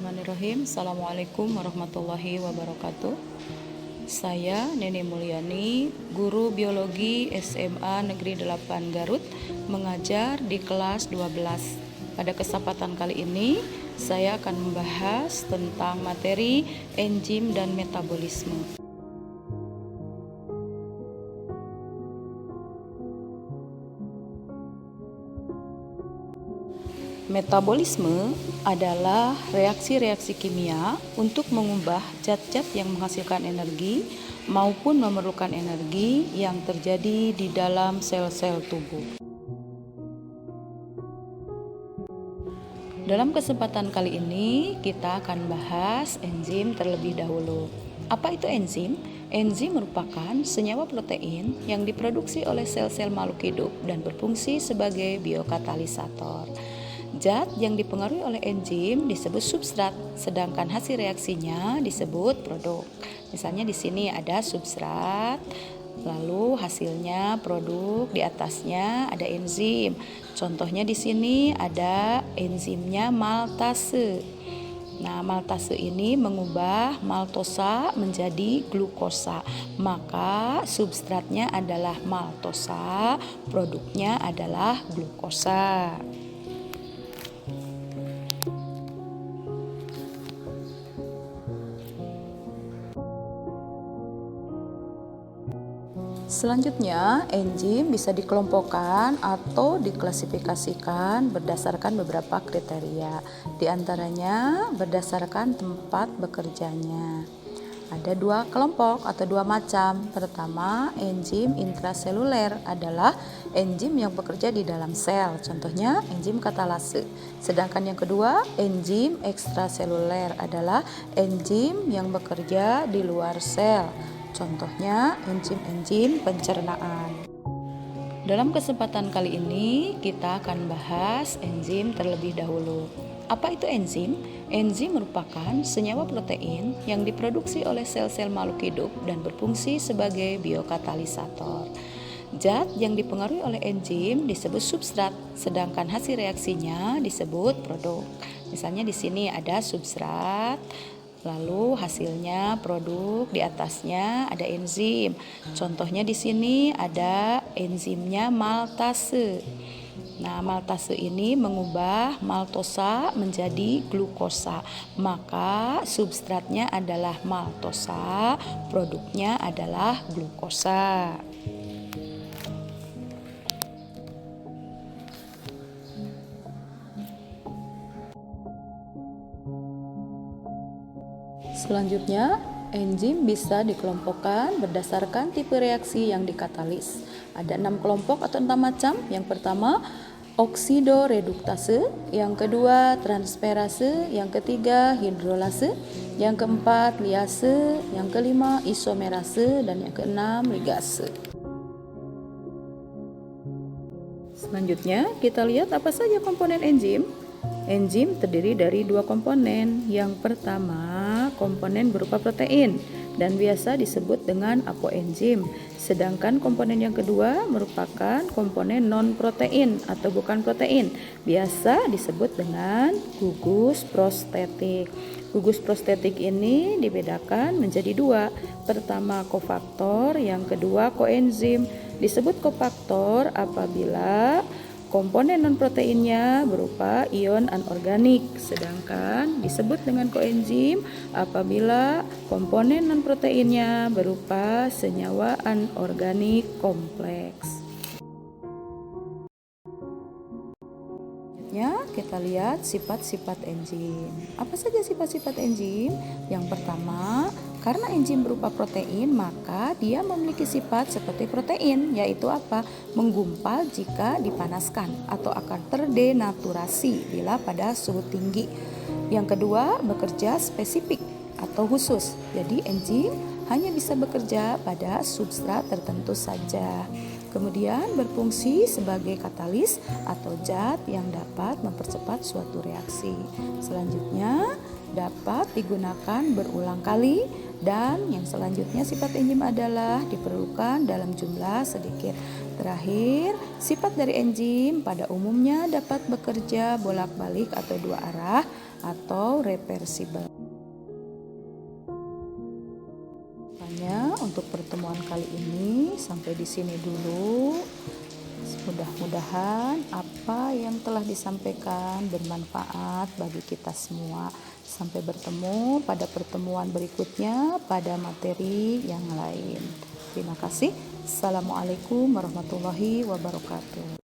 Bismillahirrahmanirrahim. Assalamualaikum warahmatullahi wabarakatuh. Saya Neni Mulyani, guru biologi SMA Negeri 8 Garut, mengajar di kelas 12. Pada kesempatan kali ini, saya akan membahas tentang materi enzim dan metabolisme. Metabolisme adalah reaksi-reaksi kimia untuk mengubah zat-zat yang menghasilkan energi maupun memerlukan energi yang terjadi di dalam sel-sel tubuh. Dalam kesempatan kali ini, kita akan bahas enzim terlebih dahulu. Apa itu enzim? Enzim merupakan senyawa protein yang diproduksi oleh sel-sel makhluk hidup dan berfungsi sebagai biokatalisator. Zat yang dipengaruhi oleh enzim disebut substrat, sedangkan hasil reaksinya disebut produk. Misalnya di sini ada substrat, lalu hasilnya produk, di atasnya ada enzim. Contohnya di sini ada enzimnya maltase. Nah, maltase ini mengubah maltosa menjadi glukosa. Maka substratnya adalah maltosa, produknya adalah glukosa. Selanjutnya, enzim bisa dikelompokkan atau diklasifikasikan berdasarkan beberapa kriteria. Di antaranya berdasarkan tempat bekerjanya. Ada dua kelompok atau dua macam. Pertama, enzim intraseluler adalah enzim yang bekerja di dalam sel. Contohnya enzim katalase. Sedangkan yang kedua, enzim ekstraseluler adalah enzim yang bekerja di luar sel. Contohnya enzim-enzim pencernaan. Dalam kesempatan kali ini kita akan bahas enzim terlebih dahulu. Apa itu enzim? Enzim merupakan senyawa protein yang diproduksi oleh sel-sel makhluk hidup dan berfungsi sebagai biokatalisator. Zat yang dipengaruhi oleh enzim disebut substrat, sedangkan hasil reaksinya disebut produk. Misalnya di sini ada substrat, lalu hasilnya produk, di atasnya ada enzim. Contohnya di sini ada enzimnya maltase. Nah, maltase ini mengubah maltosa menjadi glukosa. Maka substratnya adalah maltosa, produknya adalah glukosa. Selanjutnya, enzim bisa dikelompokkan berdasarkan tipe reaksi yang dikatalis. Ada 6 kelompok atau 6 macam. Yang pertama, oksidoreduktase, yang kedua transferase, yang ketiga hidrolase, yang keempat liase, yang kelima isomerase, dan yang keenam ligase. Selanjutnya, kita lihat apa saja komponen enzim. Enzim terdiri dari dua komponen. Yang pertama, komponen berupa protein dan biasa disebut dengan apoenzim. Sedangkan komponen yang kedua merupakan komponen non-protein atau bukan protein. Biasa disebut dengan gugus prostetik. Gugus prostetik ini dibedakan menjadi dua. Pertama kofaktor, yang kedua koenzim. Disebut kofaktor apabila komponen non-proteinnya berupa ion anorganik, sedangkan disebut dengan koenzim apabila komponen non-proteinnya berupa senyawa anorganik kompleks. Selanjutnya kita lihat sifat-sifat enzim. Apa saja sifat-sifat enzim? Yang pertama, karena enzim berupa protein, maka dia memiliki sifat seperti protein, yaitu apa? Menggumpal jika dipanaskan atau akan terdenaturasi bila pada suhu tinggi. Yang kedua, bekerja spesifik atau khusus. Jadi enzim hanya bisa bekerja pada substrat tertentu saja. Kemudian berfungsi sebagai katalis atau zat yang dapat mempercepat suatu reaksi. Selanjutnya dapat digunakan berulang kali, dan yang selanjutnya sifat enzim adalah diperlukan dalam jumlah sedikit. Terakhir, sifat dari enzim pada umumnya dapat bekerja bolak-balik atau dua arah atau reversible. Makanya untuk pertemuan kali ini sampai di sini dulu. Mudah-mudahan apa yang telah disampaikan bermanfaat bagi kita semua. Sampai bertemu pada pertemuan berikutnya pada materi yang lain. Terima kasih. Assalamualaikum warahmatullahi wabarakatuh.